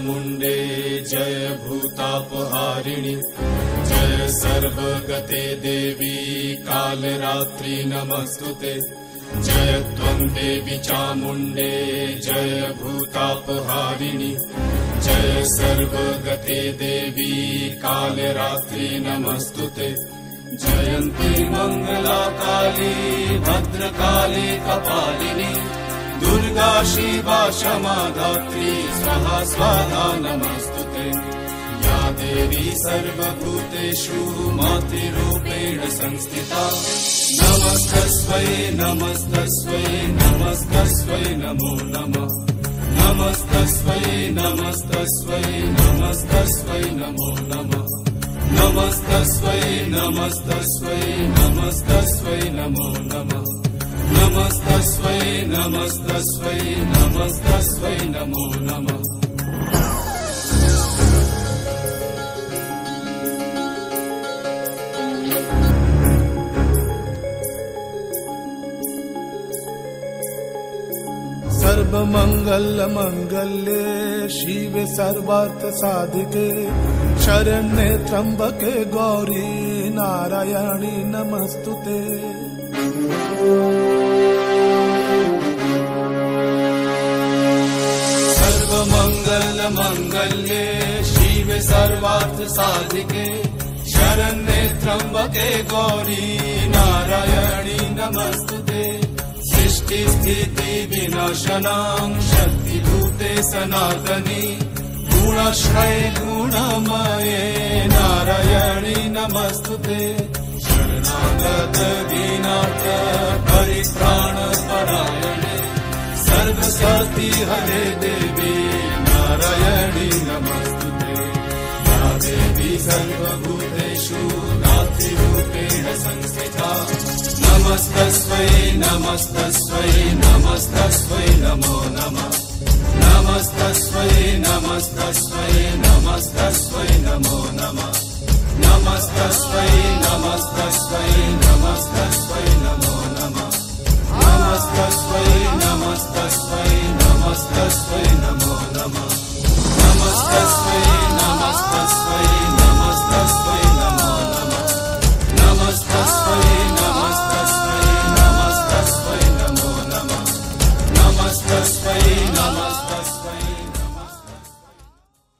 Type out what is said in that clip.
चामुण्डे जय भूतापहारिणि जय सर्वगते देवी कालरात्रि नमस्तुते जय त्वं देवी चामुण्डे जय भूतापहारिणि जय सर्वगते देवी कालरात्रि नमस्तुते जयन्ती मंगला काली भद्रकाली कपालिनी दुर्गा शिवा क्षमा धात्री स्वाहा स्वाहा नमस्तुते या देवी सर्वभूतेषु मातृरूपेण संस्थिता नमस्तस्मै नमस्तस्मै नमस्तस्मै नमो नमः नमस्तस्मै नमस्तस्मै नमस्तस्मै नमो नमः नमस्तस्मै नमस्तस्मै नमस्तस्मै नमो नमः नमस्तस्मै नमस्तस्मै नमस्तस्मै नमो नमः सर्वमंगल मंगल्ये शिवे सर्वार्थ साधिके शरण्ये त्र्यंबके गौरी नारायणी नमस्तुते सर्वमंगल मंगल्ये शिवे सर्वार्थ साधिके शरण्ये त्र्यंबके गौरी नारायणी नमस्तुते सृष्टि स्थिति विनाशनां शक्तिभूते सनातनी गुणाश्रये गुणमये नारायणी नमस्तुते शरणागत दीनार्थ परित्राण परायणे सर्वशक्ति हरे देवी नारायणी नमस्तुते या देवी सर्वभूतेषु नातिरूपेण संस्थिता नमस्तस्मै नमस्तस्मै नमस्तस्मै नमो नमः नमस्तस्मै नमस्तस्मै नमस्तस्मै नमो नमः नमस्तस्मै नमस्तस्मै